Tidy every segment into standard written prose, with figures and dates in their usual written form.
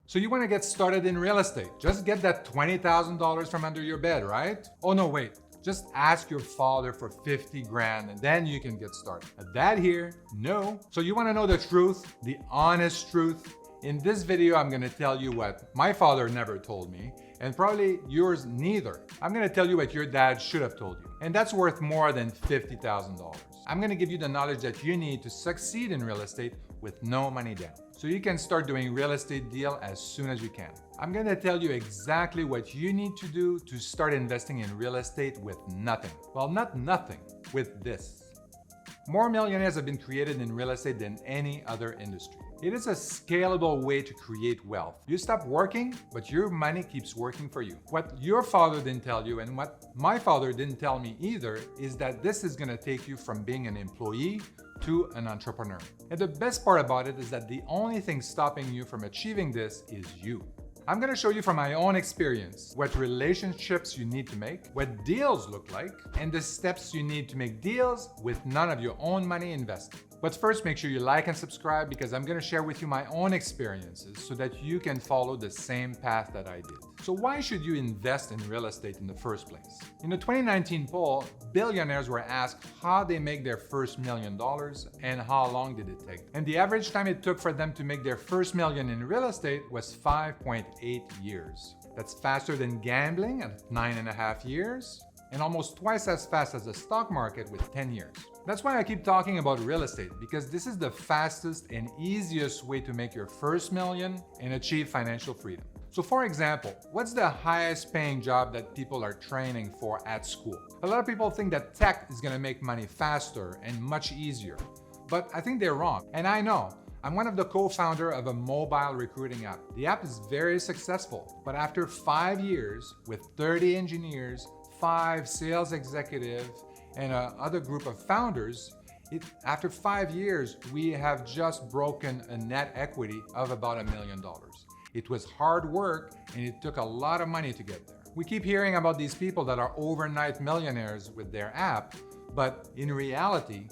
So you want to get started in real estate. Just get that $20,000 from under your bed, right? Oh no, wait. Just ask your father for 50 grand and then you can get started. A dad here? No. So you want to know the truth, the honest truth? In this video, I'm going to tell you what my father never told me, and probably yours neither. I'm going to tell you what your dad should have told you, and that's worth more than $50,000. I'm going to give you the knowledge that you need to succeed in real estate with no money down, so you can start doing real estate deal as soon as you can. I'm going to tell you exactly what you need to do to start investing in real estate with nothing. Well, not nothing, with this. More millionaires have been created in real estate than any other industry. It is a scalable way to create wealth. You stop working, but your money keeps working for you. What your father didn't tell you, and what my father didn't tell me either, is that this is gonna take you from being an employee to an entrepreneur. And the best part about it is that the only thing stopping you from achieving this is you. I'm gonna show you from my own experience what relationships you need to make, what deals look like, and the steps you need to make deals with none of your own money invested. But first, make sure you like and subscribe because I'm gonna share with you my own experiences so that you can follow the same path that I did. So why should you invest in real estate in the first place? In the 2019 poll, billionaires were asked how they make their first $1 million and how long did it take. And the average time it took for them to make their first million in real estate was 5.8 years. That's faster than gambling at 9.5 years, and almost twice as fast as the stock market with 10 years. That's why I keep talking about real estate, because this is the fastest and easiest way to make your first million and achieve financial freedom. So for example, what's the highest paying job that people are training for at school? A lot of people think that tech is gonna make money faster and much easier, but I think they're wrong. And I know. I'm one of the co-founder of a mobile recruiting app. The app is very successful, but after 5 years with 30 engineers, 5 sales executives, and another group of founders, after 5 years, we have just broken a net equity of about $1 million. It was hard work and it took a lot of money to get there. We keep hearing about these people that are overnight millionaires with their app, but in reality,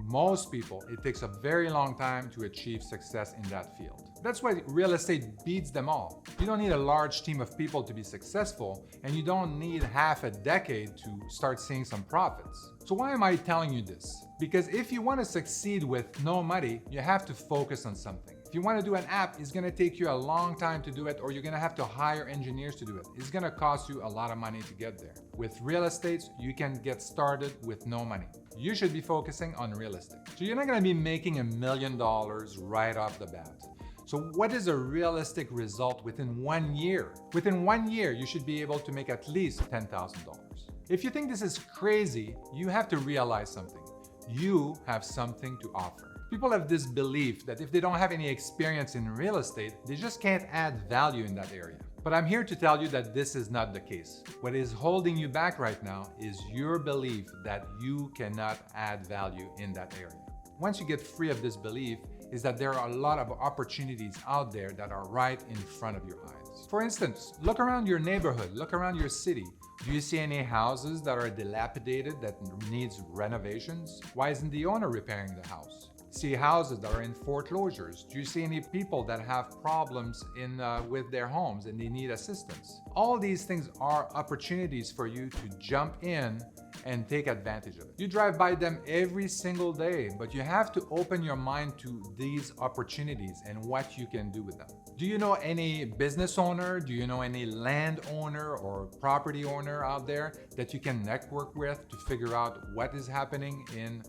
most people, it takes a very long time to achieve success in that field. That's why real estate beats them all. You don't need a large team of people to be successful, and you don't need half a decade to start seeing some profits. So why am I telling you this? Because if you want to succeed with no money, you have to focus on something. If you want to do an app, it's going to take you a long time to do it, or you're going to have to hire engineers to do it. It's going to cost you a lot of money to get there. With real estate, you can get started with no money. You should be focusing on real estate. So you're not going to be making $1 million right off the bat. So what is a realistic result within 1 year? Within 1 year, you should be able to make at least $10,000. If you think this is crazy, you have to realize something. You have something to offer. People have this belief that if they don't have any experience in real estate, they just can't add value in that area. But I'm here to tell you that this is not the case. What is holding you back right now is your belief that you cannot add value in that area. Once you get free of this belief, is that there are a lot of opportunities out there that are right in front of your eyes. For instance, look around your neighborhood, look around your city. Do you see any houses that are dilapidated that needs renovations? Why isn't the owner repairing the house? See houses that are in foreclosures? Do you see any people that have problems with their homes and they need assistance? All these things are opportunities for you to jump in and take advantage of it. You drive by them every single day, but you have to open your mind to these opportunities and what you can do with them. Do you know any business owner? Do you know any landowner or property owner out there that you can network with to figure out what is happening in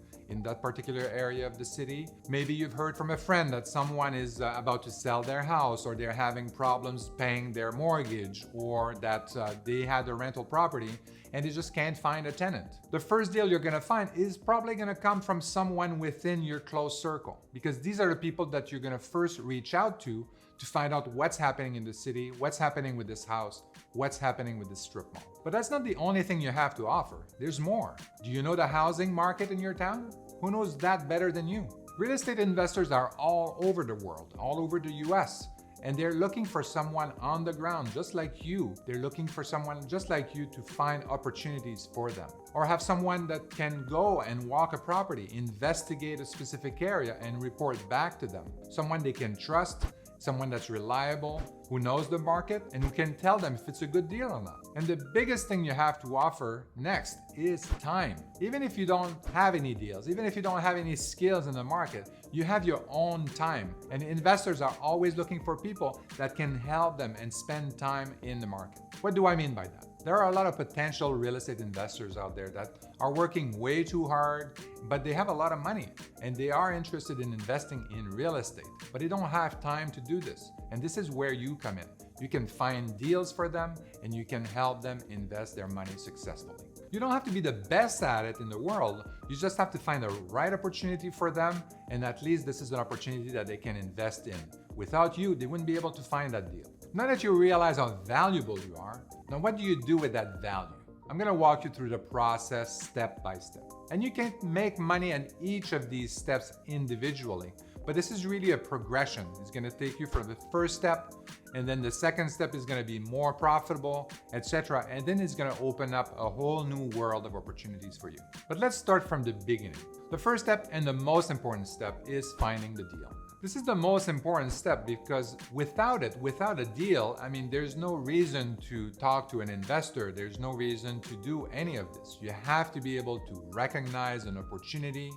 that particular area of the city? Maybe you've heard from a friend that someone is about to sell their house, or they're having problems paying their mortgage, or that they had a rental property and they just can't find a tenant. The first deal you're gonna find is probably gonna come from someone within your close circle, because these are the people that you're gonna first reach out to find out what's happening in the city, what's happening with this house, what's happening with this strip mall. But that's not the only thing you have to offer. There's more. Do you know the housing market in your town? Who knows that better than you? Real estate investors are all over the world, all over the US. And they're looking for someone on the ground just like you. They're looking for someone just like you to find opportunities for them. Or have someone that can go and walk a property, investigate a specific area and report back to them. Someone they can trust, someone that's reliable, who knows the market and who can tell them if it's a good deal or not. And the biggest thing you have to offer next is time. Even if you don't have any deals, even if you don't have any skills in the market, you have your own time. And investors are always looking for people that can help them and spend time in the market. What do I mean by that? There are a lot of potential real estate investors out there that are working way too hard, but they have a lot of money and they are interested in investing in real estate, but they don't have time to do this. And this is where you come in. You can find deals for them and you can help them invest their money successfully. You don't have to be the best at it in the world. You just have to find the right opportunity for them, and at least this is an opportunity that they can invest in. Without you, they wouldn't be able to find that deal. Now that you realize how valuable you are, now what do you do with that value? I'm gonna walk you through the process step by step. And you can make money on each of these steps individually, but this is really a progression. It's gonna take you from the first step, and then the second step is gonna be more profitable, etc. And then it's gonna open up a whole new world of opportunities for you. But let's start from the beginning. The first step and the most important step is finding the deal. This is the most important step because without a deal, I mean, there's no reason to talk to an investor. There's no reason to do any of this. You have to be able to recognize an opportunity,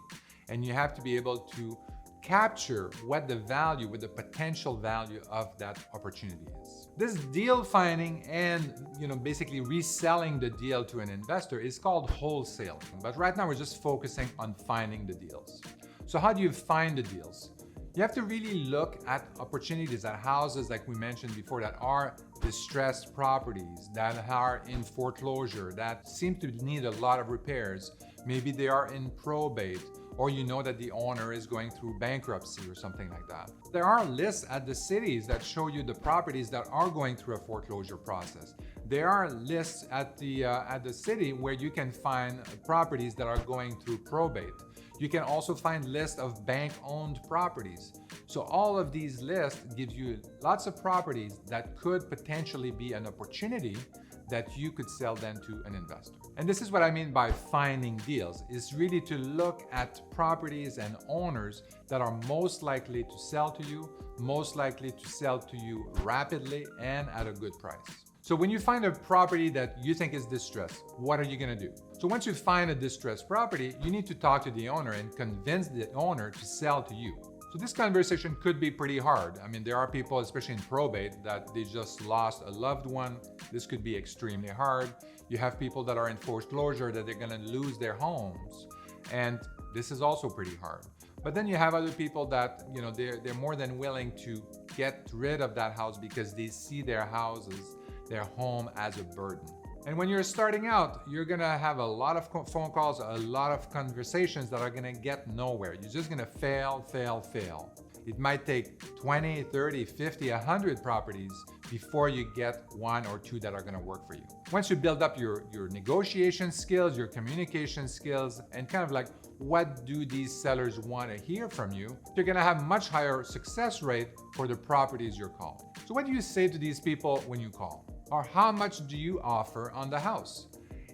and you have to be able to capture what the potential value of that opportunity is. This deal finding and basically reselling the deal to an investor is called wholesaling. But right now we're just focusing on finding the deals. So how do you find the deals? You have to really look at opportunities at houses like we mentioned before that are distressed properties, that are in foreclosure, that seem to need a lot of repairs. Maybe they are in probate, or you know that the owner is going through bankruptcy or something like that. There are lists at the cities that show you the properties that are going through a foreclosure process. There are lists at the city where you can find properties that are going through probate. You can also find lists of bank-owned properties. So all of these lists give you lots of properties that could potentially be an opportunity that you could sell then to an investor. And this is what I mean by finding deals, is really to look at properties and owners that are most likely to sell to you, most likely to sell to you rapidly and at a good price. So when you find a property that you think is distressed, what are you gonna do? So once you find a distressed property, you need to talk to the owner and convince the owner to sell to you. So this conversation could be pretty hard. I mean, there are people, especially in probate, that they just lost a loved one. This could be extremely hard. You have people that are in foreclosure that they're gonna lose their homes. And this is also pretty hard. But then you have other people that, they're more than willing to get rid of that house because they see their home as a burden. And when you're starting out, you're gonna have a lot of phone calls, a lot of conversations that are gonna get nowhere. You're just gonna fail. It might take 20, 30, 50, 100 properties before you get one or two that are gonna work for you. Once you build up your negotiation skills, your communication skills, and kind of like what do these sellers wanna hear from you, you're gonna have much higher success rate for the properties you're calling. So what do you say to these people when you call? Or how much do you offer on the house?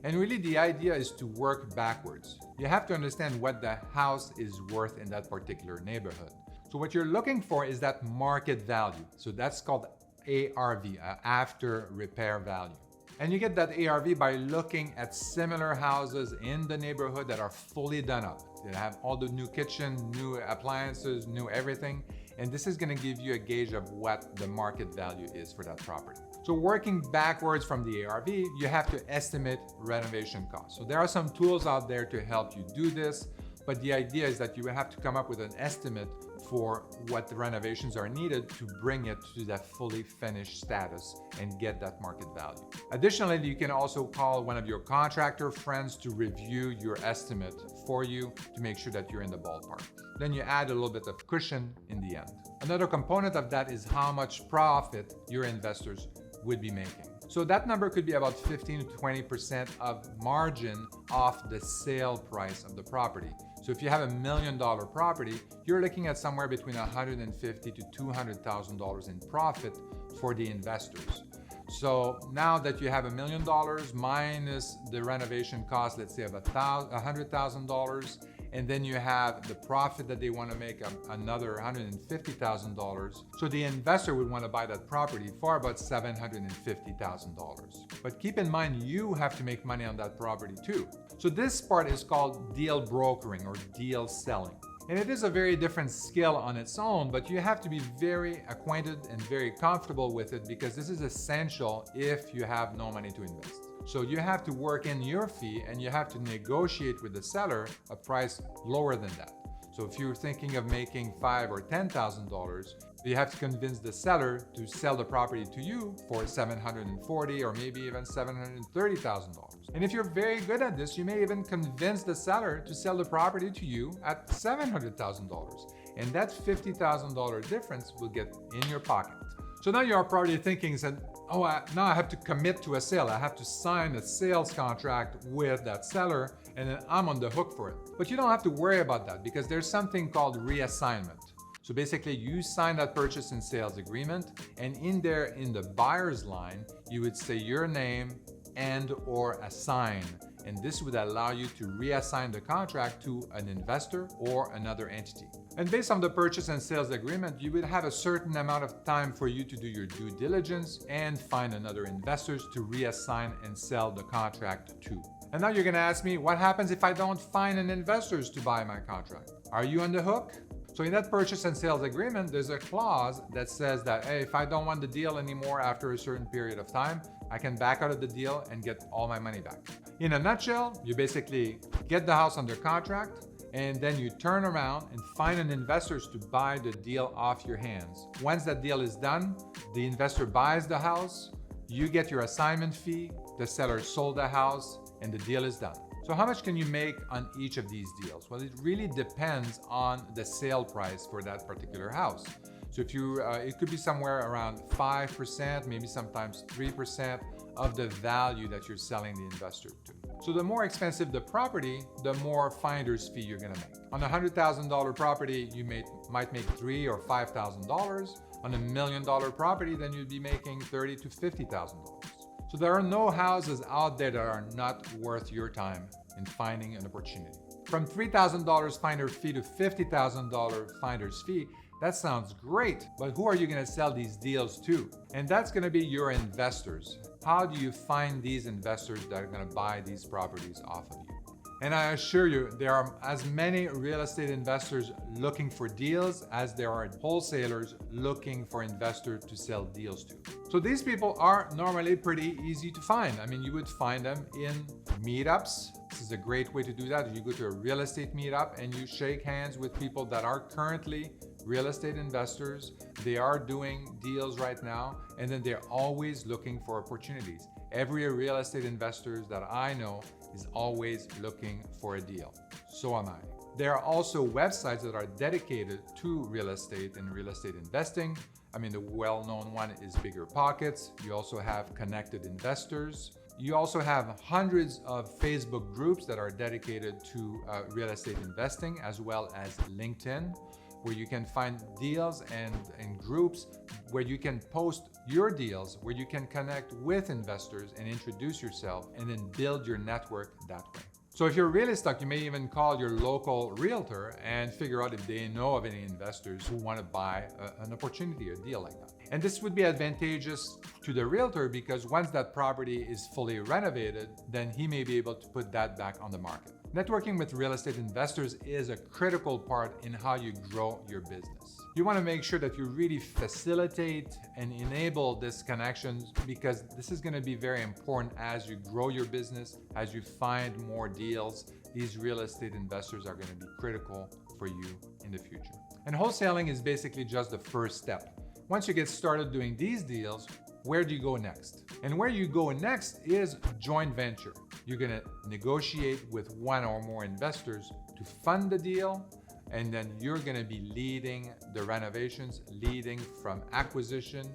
And really the idea is to work backwards. You have to understand what the house is worth in that particular neighborhood. So what you're looking for is that market value. So that's called ARV, after repair value. And you get that ARV by looking at similar houses in the neighborhood that are fully done up. They have all the new kitchen, new appliances, new everything. And this is gonna give you a gauge of what the market value is for that property. So working backwards from the ARV, you have to estimate renovation costs. So there are some tools out there to help you do this, but the idea is that you will have to come up with an estimate for what the renovations are needed to bring it to that fully finished status and get that market value. Additionally, you can also call one of your contractor friends to review your estimate for you to make sure that you're in the ballpark. Then you add a little bit of cushion in the end. Another component of that is how much profit your investors would be making. So that number could be about 15 to 20% of margin off the sale price of the property. So if you have $1 million property, you're looking at somewhere between $150,000 to $200,000 in profit for the investors. So now that you have $1 million minus the renovation cost, let's say of $100,000, and then you have the profit that they want to make another $150,000. So the investor would want to buy that property for about $750,000. But keep in mind, you have to make money on that property too. So this part is called deal brokering or deal selling. And it is a very different skill on its own, but you have to be very acquainted and very comfortable with it because this is essential if you have no money to invest. So you have to work in your fee and you have to negotiate with the seller a price lower than that. So if you're thinking of making $5,000 or $10,000, you have to convince the seller to sell the property to you for $740,000 or maybe even $730,000. And if you're very good at this, you may even convince the seller to sell the property to you at $700,000. And that $50,000 difference will get in your pocket. So now you're probably thinking, now I have to commit to a sale. I have to sign a sales contract with that seller and then I'm on the hook for it. But you don't have to worry about that because there's something called reassignment. So basically you sign that purchase and sales agreement, and in there in the buyer's line, you would say your name and or assign. And this would allow you to reassign the contract to an investor or another entity. And based on the purchase and sales agreement, you would have a certain amount of time for you to do your due diligence and find another investors to reassign and sell the contract to. And now you're gonna ask me, what happens if I don't find an investors to buy my contract? Are you on the hook? So in that purchase and sales agreement, there's a clause that says that, hey, if I don't want the deal anymore after a certain period of time, I can back out of the deal and get all my money back. In a nutshell, you basically get the house under contract and then you turn around and find an investor to buy the deal off your hands. Once that deal is done, the investor buys the house, you get your assignment fee, the seller sold the house, and the deal is done. So how much can you make on each of these deals? Well, it really depends on the sale price for that particular house. So if you, it could be somewhere around 5%, maybe sometimes 3% of the value that you're selling the investor to. So the more expensive the property, the more finder's fee you're gonna make. On a $100,000 property, you might make $3,000 or $5,000. On $1 million property, then you'd be making $30,000 to $50,000. So there are no houses out there that are not worth your time in finding an opportunity. From $3,000 finder fee to $50,000 finder's fee, that sounds great, but who are you gonna sell these deals to? And that's gonna be your investors. How do you find these investors that are gonna buy these properties off of you? And I assure you, there are as many real estate investors looking for deals as there are wholesalers looking for investors to sell deals to. So these people are normally pretty easy to find. I mean, you would find them in meetups. This is a great way to do that. You go to a real estate meetup and you shake hands with people that are currently real estate investors. They are doing deals right now, and then they're always looking for opportunities. Every real estate investor that I know is always looking for a deal. So am I. There are also websites that are dedicated to real estate and real estate investing. I mean, the well-known one is Bigger Pockets. You also have Connected Investors. You also have hundreds of Facebook groups that are dedicated to real estate investing, as well as LinkedIn, where you can find deals and groups where you can post your deals, where you can connect with investors and introduce yourself and then build your network that way. So if you're really stuck, you may even call your local realtor and figure out if they know of any investors who want to buy an opportunity, a deal like that. And this would be advantageous to the realtor because once that property is fully renovated, then he may be able to put that back on the market. Networking with real estate investors is a critical part in how you grow your business. You want to make sure that you really facilitate and enable this connection because this is going to be very important as you grow your business, as you find more deals. These real estate investors are going to be critical for you in the future. And wholesaling is basically just the first step. Once you get started doing these deals, where do you go next? And where you go next is joint venture. You're gonna negotiate with one or more investors to fund the deal, and then you're gonna be leading the renovations, leading from acquisition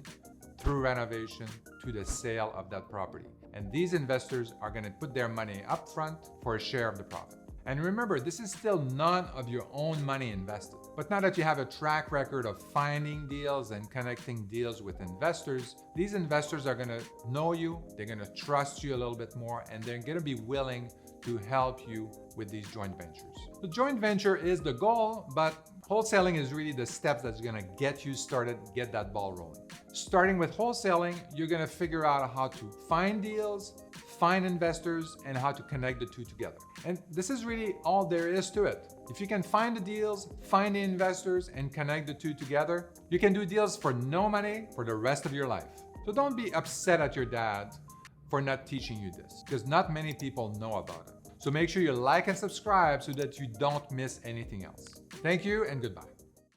through renovation to the sale of that property. And these investors are gonna put their money up front for a share of the profit. And remember, this is still none of your own money invested. But now that you have a track record of finding deals and connecting deals with investors, these investors are gonna know you, they're gonna trust you a little bit more, and they're gonna be willing to help you with these joint ventures. The joint venture is the goal, but wholesaling is really the step that's gonna get you started, get that ball rolling. Starting with wholesaling, you're gonna figure out how to find deals, find investors, and how to connect the two together. And this is really all there is to it. If you can find the deals, find the investors, and connect the two together, you can do deals for no money for the rest of your life. So don't be upset at your dad for not teaching you this, because not many people know about it. So make sure you like and subscribe so that you don't miss anything else. Thank you and goodbye.